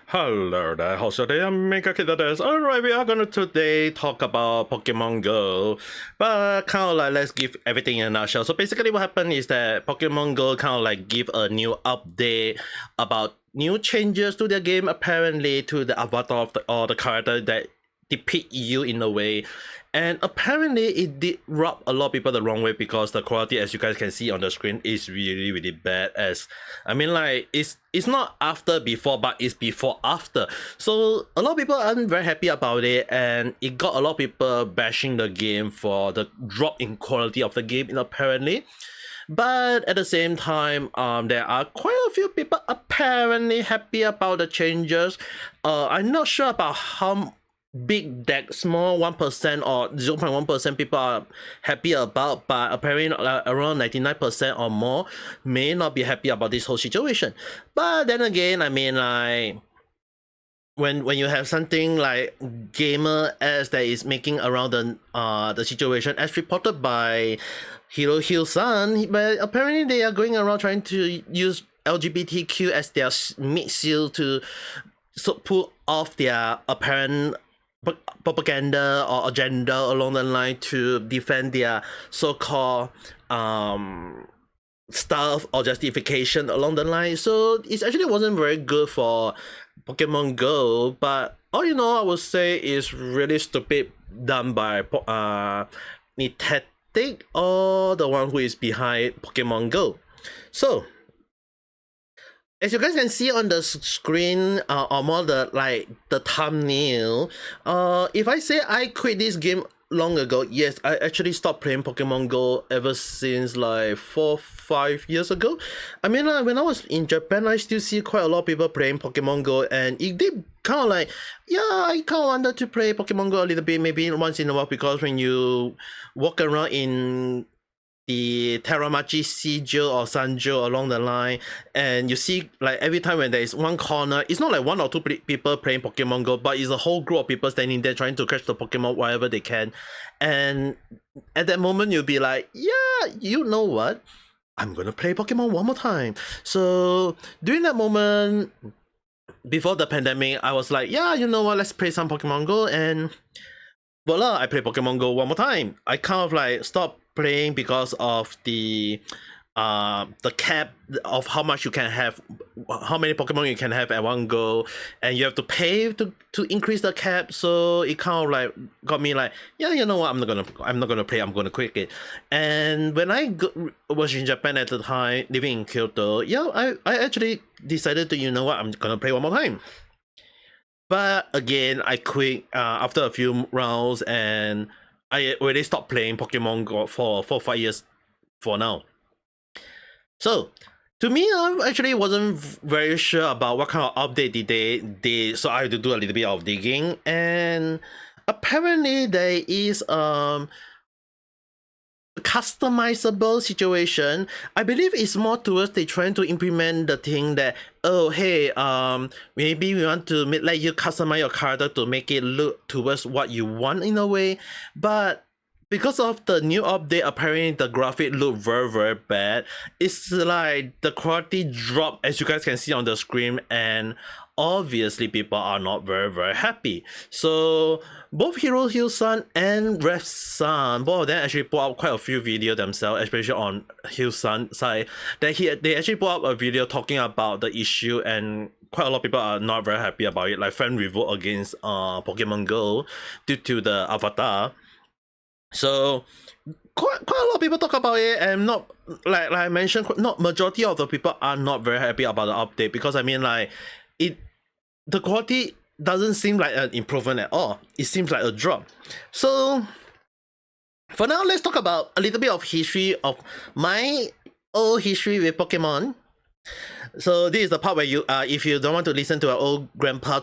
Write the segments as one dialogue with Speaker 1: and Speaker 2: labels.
Speaker 1: Hello there, how's your day? I'm Ame Gakita. Alright, we are gonna today talk about Pokemon Go, but kind of like let's give everything in a nutshell. So basically what happened is that Pokemon Go kind of like give a new update about new changes to the game, apparently to the avatar of or the character that depict you in a way. And apparently it did rub a lot of people the wrong way because the quality, as you guys can see on the screen, is really bad. As I mean, like it's not after before, but it's before after. So a lot of people aren't very happy about it, and it got a lot of people bashing the game for the drop in quality of the game. Apparently, but at the same time, there are quite a few people apparently happy about the changes. I'm not sure about how big that small 1% or 0.1% people are happy about, but apparently around 99% or more may not be happy about this whole situation. But then again, I mean, like when you have something like gamer as that is making around the situation, as reported by Hill-san, but apparently they are going around trying to use LGBTQ as their meat seal to pull off their apparent propaganda or agenda along the line to defend their so-called stuff or justification along the line. So it actually wasn't very good for Pokemon Go, but all you know I would say is really stupid done by Niantic or the one who is behind Pokemon Go. So as you guys can see on the screen, or more the thumbnail, if I say I quit this game long ago, yes, I actually stopped playing Pokemon Go ever since like 4-5 years ago. I mean, when I was in Japan, I still see quite a lot of people playing Pokemon Go, and it did kind of like, yeah, I kind of wanted to play Pokemon Go a little bit, maybe once in a while, because when you walk around in the Teramachi Sijo or Sanjo along the line, and you see like every time when there is one corner, it's not like one or two people playing Pokemon Go, but it's a whole group of people standing there trying to catch the Pokemon wherever they can. And at that moment you'll be like, yeah, you know what, I'm gonna play Pokemon one more time. So during that moment before the pandemic, I was like, yeah, you know what, let's play some Pokemon Go, and voila, I play Pokemon Go one more time. I kind of like stopped playing because of the cap of how much you can have, how many Pokemon you can have at one go, and you have to pay to increase the cap. So it kind of like got me like, yeah, you know what, I'm not gonna play, I'm gonna quit it. And when I was in Japan at the time, living in Kyoto, yeah, I actually decided to, you know what, I'm gonna play one more time. But again, I quit after a few rounds, and I already stopped playing Pokemon Go for 4-5 years for now. So to me, I actually wasn't very sure about what kind of update did they did, so I had to do a little bit of digging, and apparently there is customizable situation. I believe it's more towards they trying to implement the thing that, oh hey, maybe we want to let you customize your character to make it look towards what you want in a way. But because of the new update, apparently the graphic look very bad. It's like the quality drop, as you guys can see on the screen, and obviously people are not very happy. So both Hill-san and Rev-san, both of them actually put out quite a few videos themselves, especially on Hill-san's side, that they actually put out a video talking about the issue, and quite a lot of people are not very happy about it, like fan revolt against Pokemon Go due to the avatar. So quite a lot of people talk about it, and not like I mentioned, not majority of the people are not very happy about the update, because I mean, like, the quality doesn't seem like an improvement at all. It seems like a drop. So for now, let's talk about a little bit of history of my old history with Pokemon. So this is the part where you if you don't want to listen to an old grandpa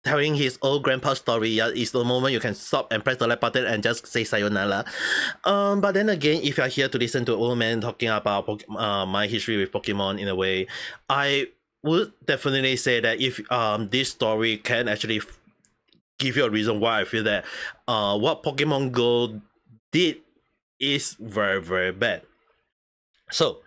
Speaker 1: telling his old grandpa story, yeah, is the moment you can stop and press the like button and just say sayonara. But then again, if you're here to listen to an old man talking about my history with Pokemon in a way, I would definitely say that if this story can actually give you a reason why I feel that what Pokemon Go did is very bad. So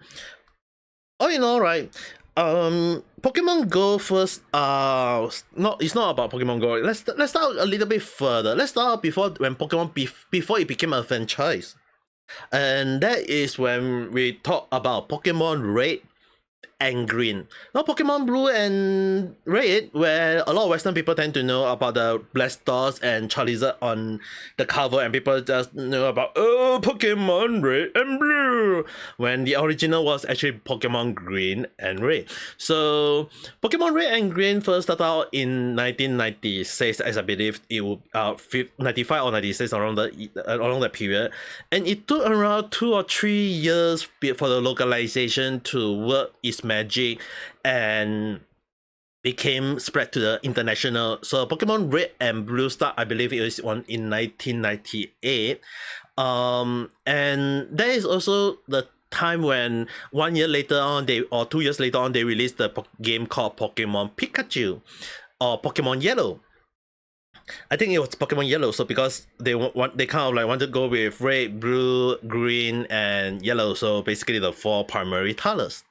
Speaker 1: all in all, right, Pokemon Go first. It's not about Pokemon Go. Let's start a little bit further. Let's start before when before it became a franchise, and that is when we talk about Pokemon Red and Green. Now, Pokemon Blue and Red, where a lot of Western people tend to know about the Blastoise and Charizard on the cover, and people just know about Pokemon Red and Blue, when the original was actually Pokemon Green and Red. So, Pokemon Red and Green first started out in 1996, as I believe it would 95 or 96 around that period, and it took around 2 or 3 years for the localization to work its magic and became spread to the international. So Pokemon Red and Blue start, I believe it was one in 1998. And that is also the time when 1 year later on, 2 years later on, they released the game called Pokemon Pikachu or Pokemon Yellow. I think it was Pokemon Yellow, so because they kind of like want to go with red, blue, green, and yellow, so basically the 4 primary colors.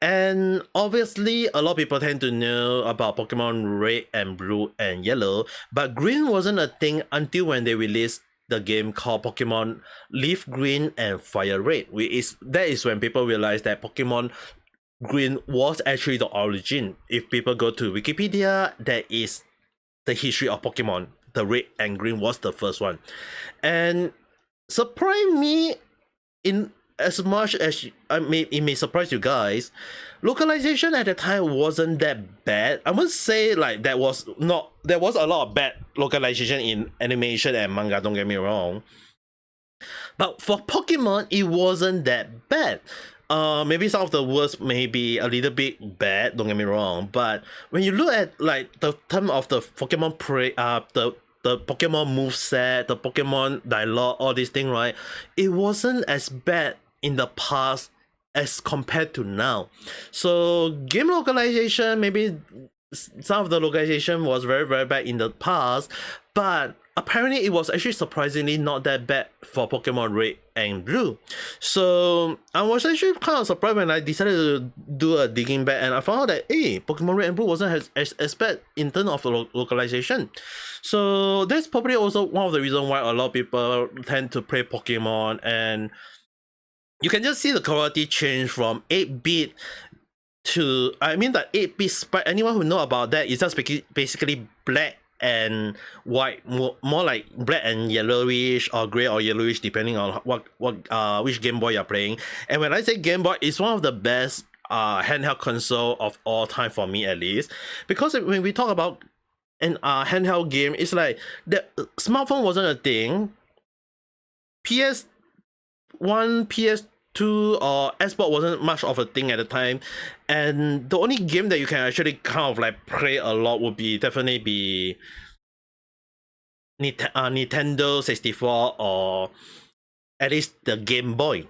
Speaker 1: And obviously, a lot of people tend to know about Pokemon Red and Blue and Yellow, but Green wasn't a thing until when they released the game called Pokemon Leaf Green and Fire Red. That is when people realized that Pokemon Green was actually the origin. If people go to Wikipedia, that is the history of Pokemon. The Red and Green was the first one. And surprise me in as much as it may surprise you guys, localization at the time wasn't that bad. I must say, like, there was a lot of bad localization in animation and manga, don't get me wrong, but for Pokemon it wasn't that bad. Maybe some of the words may be a little bit bad, don't get me wrong, but when you look at like the term of the Pokemon the Pokemon moveset, the Pokemon dialogue, all these things, right? It wasn't as bad in the past as compared to now. So game localization, maybe some of the localization was very, very bad in the past, but apparently it was actually surprisingly not that bad for Pokemon Red and Blue. So I was actually kind of surprised when I decided to do a digging back, and I found out that Pokemon Red and Blue wasn't as bad in terms of the localization. So that's probably also one of the reasons why a lot of people tend to play Pokemon, and you can just see the quality change from 8-bit to, I mean, the 8-bit sprite. Anyone who know about that is just basically black and white, more like black and yellowish or gray or yellowish, depending on which Game Boy you're playing. And when I say Game Boy, it's one of the best handheld console of all time for me, at least, because when we talk about an handheld game, it's like the smartphone wasn't a thing. PS1, PS2 or Xbox wasn't much of a thing at the time, and the only game that you can actually kind of like play a lot would definitely be Nintendo 64 or at least the Game Boy.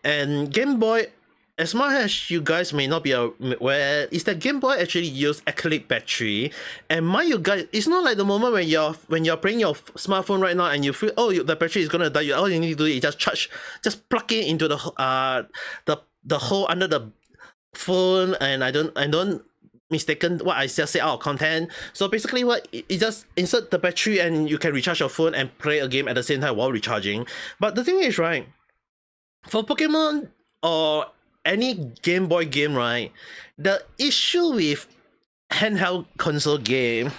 Speaker 1: And Game Boy, as much as you guys may not be aware, is that Game Boy actually use acrylic battery. And mind you guys, it's not like the moment when you're playing your smartphone right now and you feel the battery is gonna die. All you need to do is just plug it into the hole under the phone. And I don't mistaken what I just said out of content. So basically, you just insert the battery and you can recharge your phone and play a game at the same time while recharging. But the thing is, right, for Pokemon or any Game Boy game, right, the issue with handheld console game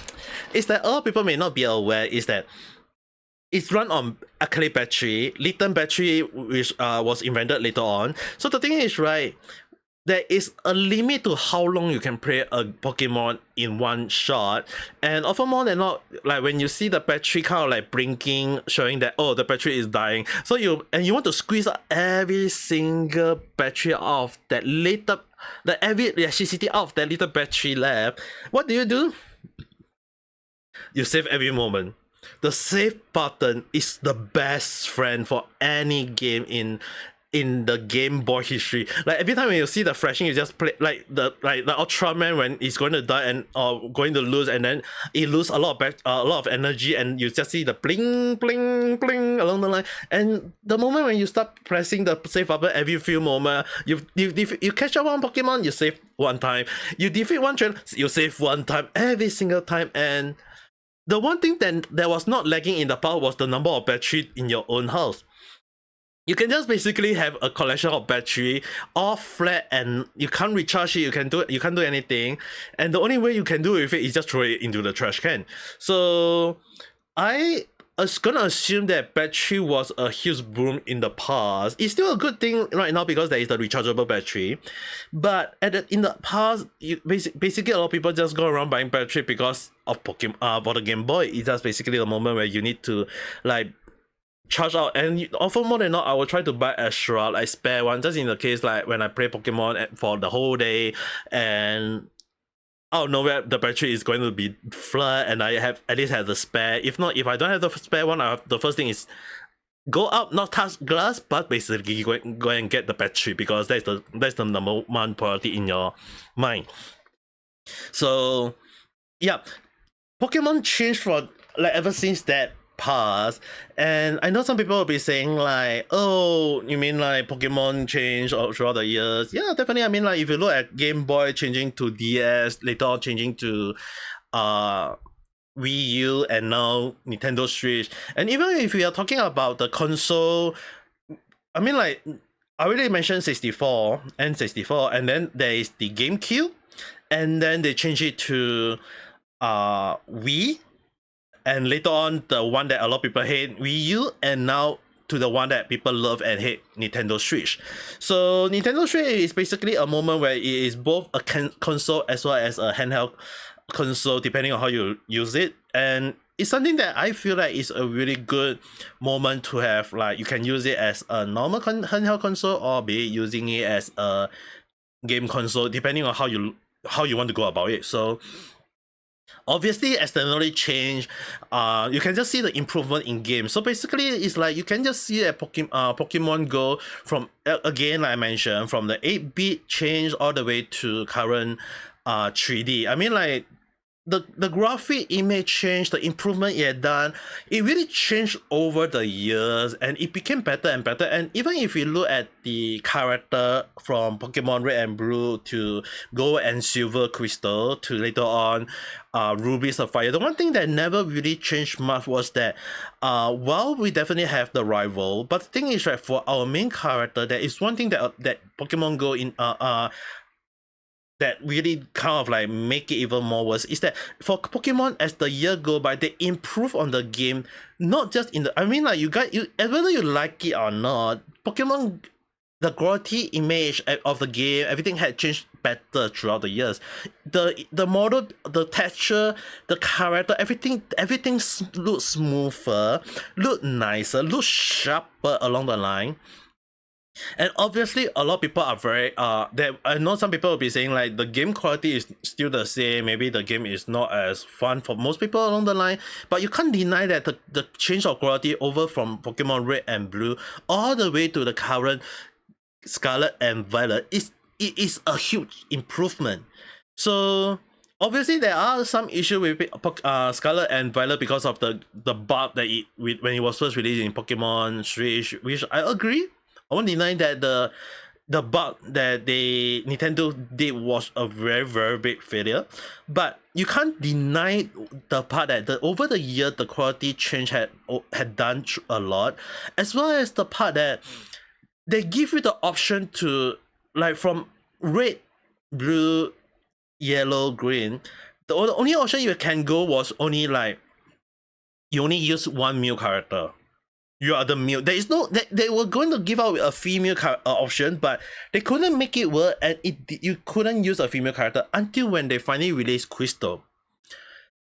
Speaker 1: is that a lot of people may not be aware is that it's run on acrylic battery, lithium battery, which was invented later on. So the thing is, right, there is a limit to how long you can play a Pokemon in one shot, and often more than not, like when you see the battery kind of like blinking, showing that the battery is dying, so you want to squeeze out every single battery of that little, every electricity out of that little battery left. What do? You save every moment. The save button is the best friend for any game in in the Game Boy history. Like every time when you see the flashing, you just play like the Ultraman when he's going to die and going to lose, and then he lose a lot of energy, and you just see the bling bling bling along the line. And the moment when you start pressing the save button every few moments, you catch up one Pokemon, you save one time. You defeat one trainer, you save one time every single time. And the one thing that was not lagging in the past was the number of battery in your own house. You can just basically have a collection of battery all flat, and you can't recharge it, you can't do anything, and the only way you can do with it is just throw it into the trash can. So I was gonna assume that battery was a huge boom in the past. It's still a good thing right now because there is the rechargeable battery, but in the past, basically a lot of people just go around buying battery because of Pokemon for the Game Boy. It's just basically a moment where you need to like charge out, and often more than not I will try to buy extra like spare one, just in the case like when I play Pokemon for the whole day and out of nowhere the battery is going to be flat, and I have at least have the spare. If not, if I don't have the spare one, the first thing is go up, not touch glass, but basically go and get the battery, because that's the number one priority in your mind. So yeah, Pokemon changed for like ever since that past. And I know some people will be saying like, oh, you mean like Pokemon changed throughout the years? Yeah, definitely. I mean, like if you look at Game Boy changing to DS, later on changing to Wii U, and now Nintendo Switch. And even if we are talking about the console, I mean, like I already mentioned 64 and 64, and then there is the GameCube, and then they change it to Wii, and later on the one that a lot of people hate, Wii U, and now to the one that people love and hate, Nintendo Switch. So Nintendo Switch is basically a moment where it is both a console as well as a handheld console, depending on how you use it. And it's something that I feel like is a really good moment to have. Like you can use it as a normal handheld console, or be using it as a game console, depending on how you want to go about it. So obviously as technology change, you can just see the improvement in games. So basically it's like you can just see that Pokemon Go from again, like I mentioned, from the 8-bit change all the way to current 3D. I mean, like the graphic image change, the improvement it had done, it really changed over the years, and it became better and better. And even if you look at the character from Pokemon Red and Blue to Gold and Silver Crystal to later on Ruby Sapphire, the one thing that never really changed much was that while we definitely have the rival, but the thing is that for our main character, there is one thing that Pokemon Go in that really kind of like make it even more worse, is that for Pokemon, as the year go by, they improve on the game, not just in the, I mean, like whether you like it or not, Pokemon, the quality image of the game, everything had changed better throughout the years. The model, the texture, the character, everything looks smoother, look nicer, look sharper along the line. And obviously a lot of people are very I know some people will be saying like the game quality is still the same, maybe the game is not as fun for most people along the line, but you can't deny that the change of quality over from Pokemon Red and Blue all the way to the current Scarlet and Violet it is a huge improvement. So obviously there are some issues with Scarlet and Violet because of the bug that when it was first released in Pokemon Switch, which I agree. I won't deny that the bug that Nintendo did was a very, very big failure, but you can't deny the part that over the year the quality change had done a lot, as well as the part that they give you the option to, like, from red, blue, yellow, green, the only option you can go was only like you only use one male character. You are the male. There is no. They were going to give out a female option, but they couldn't make it work, and you couldn't use a female character until when they finally released Crystal.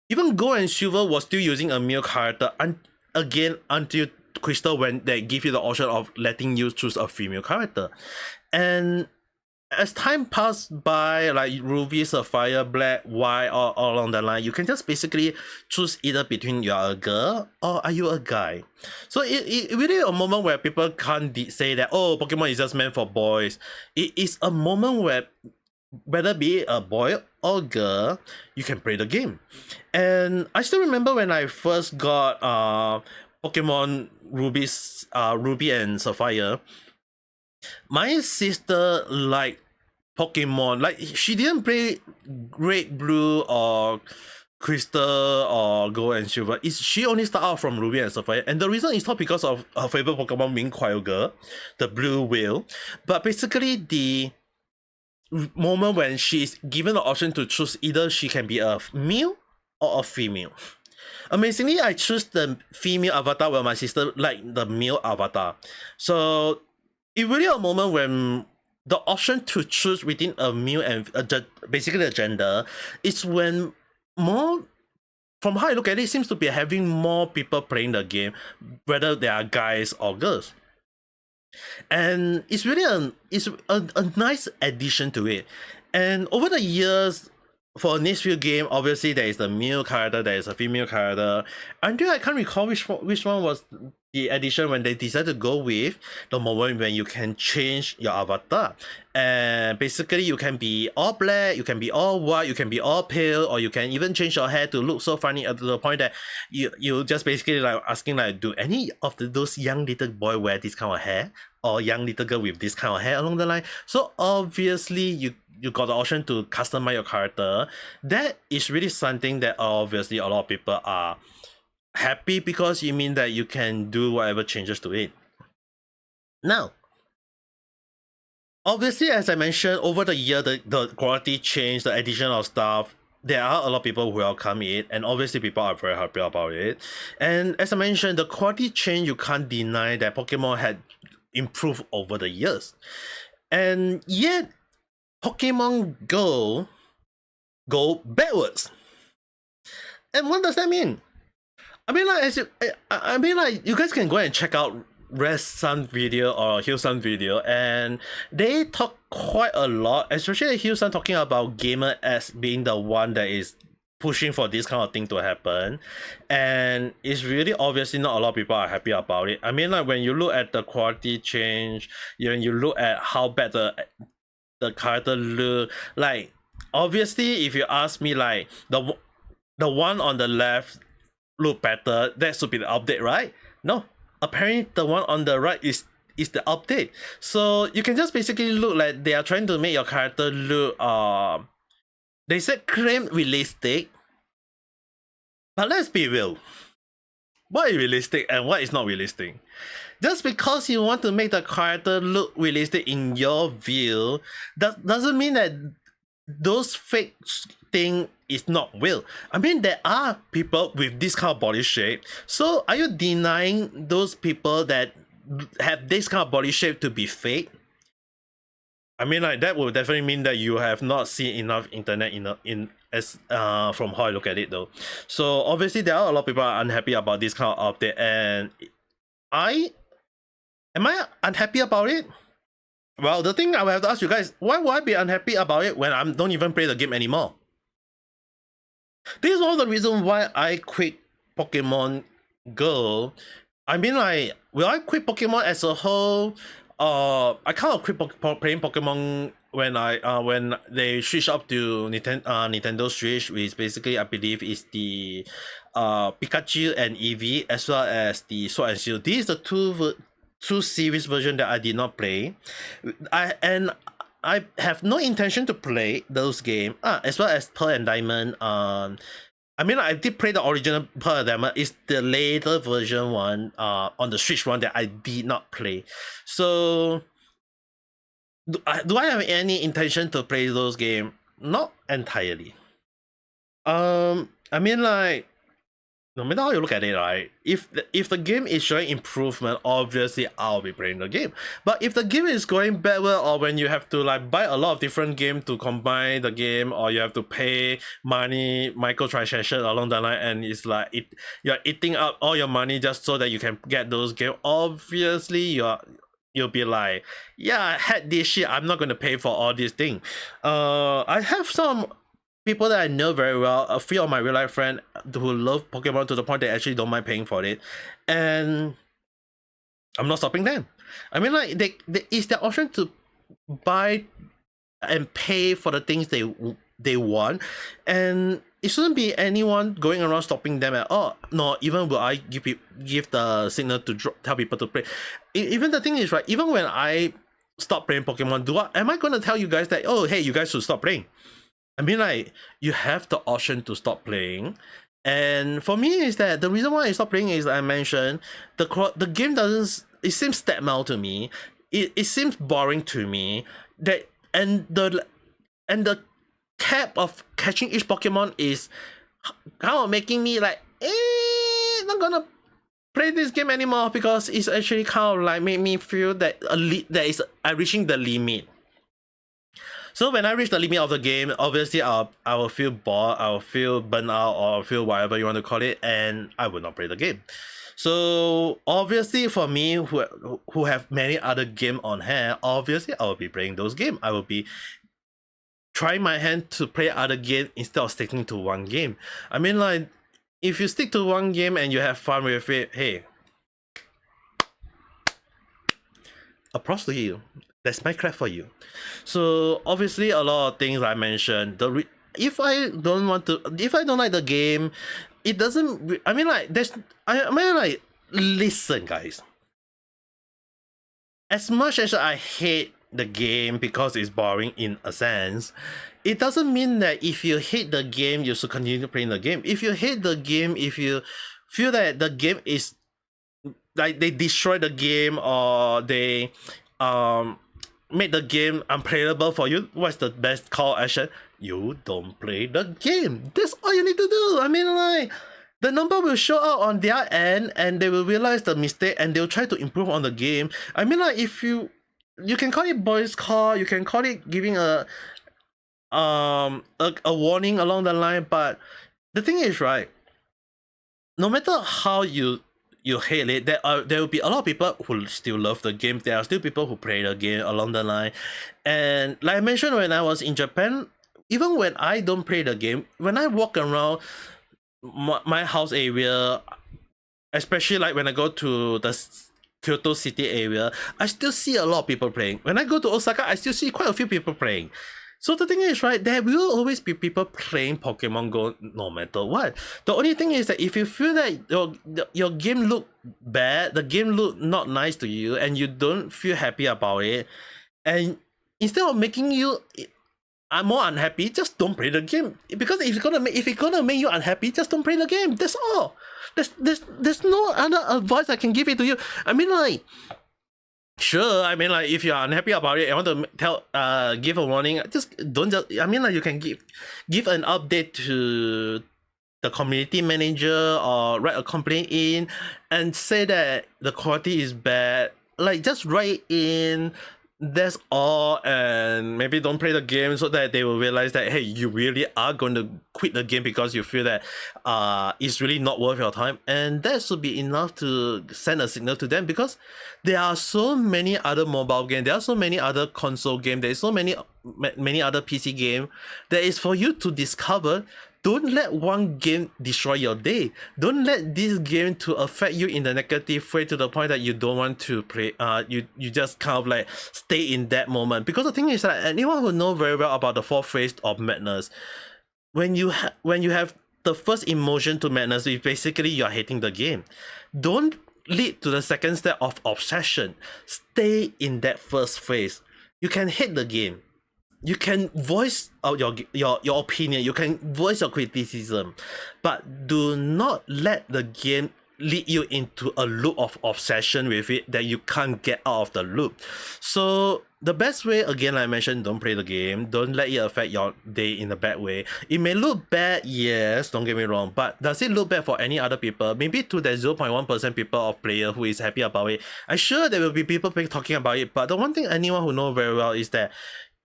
Speaker 1: Even Gold and Silver was still using a male character, again until Crystal, when they give you the option of letting you choose a female character. And as time passed by, like Ruby, Sapphire, Black, White, all along the line, you can just basically choose either between you're a girl or are you a guy. So it really a moment where people can't say that, oh, Pokemon is just meant for boys. It is a moment where whether be it a boy or girl, you can play the game. And I still remember when I first got Pokemon Ruby and Sapphire, my sister liked Pokemon. Like she didn't play Red, Blue, or Crystal or Gold and Silver. She only started out from Ruby and Sapphire, and the reason is not because of her favorite Pokemon being Kyogre, the blue whale, but basically the moment when she's given the option to choose either she can be a male or a female. Amazingly, I choose the female avatar while my sister liked the male avatar. So it really a moment when the option to choose within a male and basically a gender is when more, from how I look at it, it seems to be having more people playing the game, whether they are guys or girls. And it's really a nice addition to it. And over the years, for next few game, obviously there is the male character, there is a female character. Until I can't recall which one was the addition when they decided to go with the moment when you can change your avatar. And basically you can be all black, you can be all white, you can be all pale, or you can even change your hair to look so funny to the point that you just basically like asking like, do any of those young little boy wear this kind of hair? Or young little girl with this kind of hair along the line? So obviously you got the option to customize your character. That is really something that obviously a lot of people are happy because it means that you can do whatever changes to it. Now, obviously, as I mentioned, over the year, the quality change, the addition of stuff, there are a lot of people who welcome it, and obviously people are very happy about it. And as I mentioned, the quality change, you can't deny that Pokemon had improved over the years. And yet, Pokemon Go backwards. And what does that mean? I mean, like you guys can go and check out Rev video or Hillsun video, and they talk quite a lot, especially Hillsun talking about gamer as being the one that is pushing for this kind of thing to happen, and it's really obviously not a lot of people are happy about it. I mean, like when you look at the quality change, when you look at how bad the character look, like obviously if you ask me, like the one on the left look better, that should be the update, right? No, apparently the one on the right is the update. So you can just basically look like they are trying to make your character look they said claim realistic, but let's be real, what is realistic and what is not realistic? Just because you want to make the character look realistic in your view, doesn't mean that those fake thing is not real. I mean, there are people with this kind of body shape. So are you denying those people that have this kind of body shape to be fake? I mean, like that will definitely mean that you have not seen enough internet as from how I look at it though. So obviously there are a lot of people are unhappy about this kind of update, and am I unhappy about it? Well, the thing I will have to ask you guys, why would I be unhappy about it when I don't even play the game anymore? This is one of the reasons why I quit Pokemon Go. I mean, like, will I quit Pokemon as a whole? I kind of quit playing Pokemon when they switch up to Nintendo Switch, which basically I believe is the Pikachu and Eevee, as well as the Sword and Shield. These are the two series version that I did not play. I have no intention to play those games. As well as Pearl and Diamond. I mean, I did play the original Pearl and Diamond. It's the later version one on the Switch one that I did not play. So do I have any intention to play those games? Not entirely. I mean, like, no matter how you look at it, right? If the game is showing improvement, obviously I'll be playing the game. But if the game is going backward, or when you have to like buy a lot of different games to combine the game, or you have to pay money, microtransaction along the line, and it's like you're eating up all your money just so that you can get those games. Obviously, you'll be like, yeah, I had this shit, I'm not gonna pay for all these things. I have some people that I know very well, a few of my real life friends who love Pokemon to the point they actually don't mind paying for it, and I'm not stopping them. I mean, like, it's their option to buy and pay for the things they want, and it shouldn't be anyone going around stopping them at all. No, even will I give the signal to tell people to play. Even the thing is, right, even when I stop playing Pokemon, am I gonna tell you guys that, oh hey, you guys should stop playing? I mean, like, you have the option to stop playing. And for me, is that the reason why I stopped playing is, I mentioned, the game doesn't, it seems stepmal to me. It seems boring to me. That and the cap of catching each Pokemon is kind of making me like, not gonna play this game anymore, because it's actually kind of like made me feel that I'm reaching the limit. So when I reach the limit of the game, obviously I will feel bored, I will feel burnt out, or feel whatever you want to call it, and I will not play the game. So obviously for me, who have many other games on hand, obviously I will be playing those games. I will be trying my hand to play other games instead of sticking to one game. I mean, like, if you stick to one game and you have fun with it, hey, applause to you. That's my clap for you. So obviously a lot of things I mentioned. If I don't like the game, it doesn't. I mean, like, listen, guys. As much as I hate the game because it's boring in a sense, it doesn't mean that if you hate the game, you should continue playing the game. If you hate the game, if you feel that the game is like they destroy the game, or they make the game unplayable for you, what's the best call action? You don't play the game. That's all you need to do. I mean, like, the number will show out on their end, and they will realize the mistake, and they'll try to improve on the game. I mean, like, if you can call it boys call, you can call it giving a warning along the line, but the thing is, right, no matter how you hate it, there will be a lot of people who still love the game. There are still people who play the game along the line. And like I mentioned, when I was in Japan, even when I don't play the game, when I walk around my house area, especially like when I go to the Kyoto city area, I still see a lot of people playing. When I go to Osaka, I still see quite a few people playing. So the thing is, right, there will always be people playing Pokemon Go no matter what. The only thing is that if you feel that your game look bad, the game look not nice to you, and you don't feel happy about it, and instead of making you more unhappy, just don't play the game. Because if it's gonna make you unhappy, just don't play the game. That's all. There's no other advice I can give it to you. I mean, like, sure, I mean, like, if you're unhappy about it, I want to give a warning, I mean, like, you can give an update to the community manager, or write a complaint in and say that the quality is bad. Like, just write in, that's all, and maybe don't play the game, so that they will realize that, hey, you really are going to quit the game because you feel that it's really not worth your time. And that should be enough to send a signal to them, because there are so many other mobile games, there are so many other console games, there is so many other PC games that is for you to discover. Don't let one game destroy your day. Don't let this game to affect you in the negative way, to the point that you don't want to play. You just kind of like stay in that moment. Because the thing is that anyone who knows very well about the fourth phase of madness, when you have the first emotion to madness, is basically you're hating the game. Don't lead to the second step of obsession. Stay in that first phase. You can hate the game. You can voice out your opinion, you can voice your criticism, but do not let the game lead you into a loop of obsession with it that you can't get out of the loop. So the best way, again, like I mentioned, don't play the game. Don't let it affect your day in a bad way. It may look bad, yes, don't get me wrong, but does it look bad for any other people? Maybe to the 0.1% people of player who is happy about it. I'm sure there will be people talking about it, but the one thing anyone who knows very well is that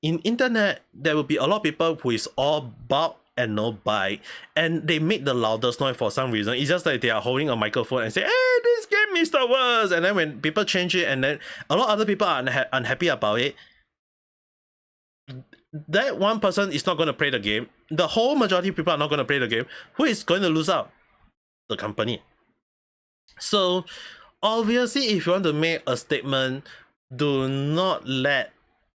Speaker 1: in internet, there will be a lot of people who is all bark and no bite, and they make the loudest noise for some reason. It's just like they are holding a microphone and say, hey, this game Mr. Worst, and then when people change it, and then a lot of other people are unhappy about it, that one person is not going to play the game. The whole majority of people are not going to play the game. Who is going to lose out? The company. So obviously, if you want to make a statement, do not let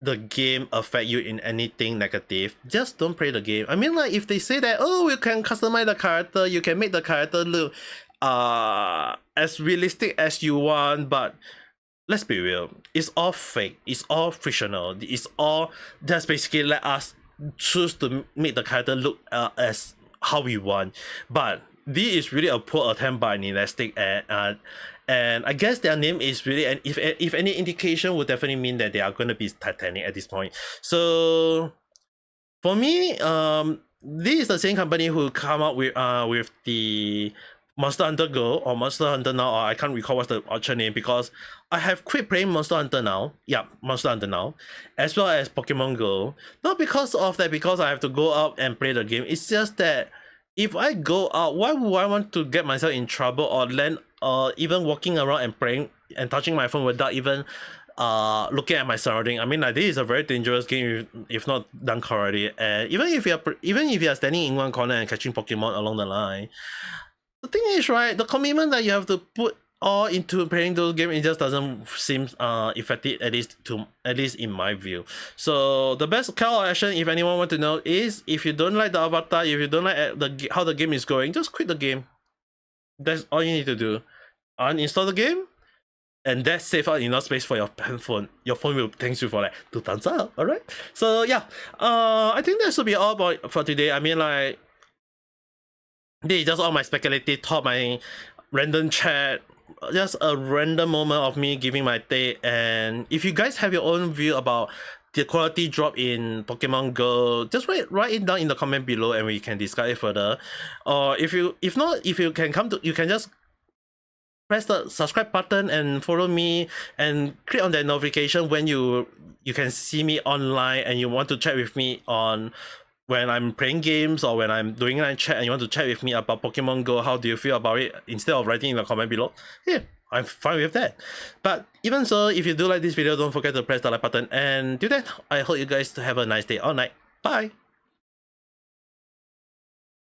Speaker 1: the game affect you in anything negative. Just don't play the game. I mean, like, if they say that, oh, you can customize the character, you can make the character look as realistic as you want, but let's be real, it's all fake, it's all fictional, it's all just basically let us choose to make the character look as how we want. But this is really a poor attempt by Nihilistic, and I guess their name is really, and if any indication, would definitely mean that they are going to be Titanic at this point. So for me, this is the same company who come up with the Monster Hunter Go or Monster Hunter Now, or I can't recall what's the actual name, because I have quit playing Monster Hunter Now. Yeah, Monster Hunter Now, as well as Pokemon Go. Not because of that, because I have to go out and play the game. It's just that if I go out, why would I want to get myself in trouble or land, even walking around and playing and touching my phone without even looking at my surrounding? I mean, like, this is a very dangerous game if not done correctly. And even if you are standing in one corner and catching Pokemon along the line, the thing is, right, the commitment that you have to put all into playing those games, it just doesn't seem effective, at least in my view. So the best call of action, if anyone want to know, is if you don't like the avatar, if you don't like how the game is going, just quit the game. That's all you need to do. Uninstall the game, and that's save out enough space for your phone. Your phone will thank you for like 2 thumbs up. All right. So yeah, I think that should be all for today. I mean, like, this is just all my speculative thought, my random chat, just a random moment of me giving my take. And if you guys have your own view about the quality drop in Pokemon Go, just write it down in the comment below, and we can discuss it further. Or if you can just press the subscribe button and follow me, and click on that notification when you can see me online and you want to chat with me on when I'm playing games or when I'm doing live chat, and you want to chat with me about Pokemon Go. How do you feel about it? Instead of writing in the comment below, yeah, I'm fine with that. But even so, if you do like this video, don't forget to press the like button. And till then, I hope you guys have a nice day or night. Bye.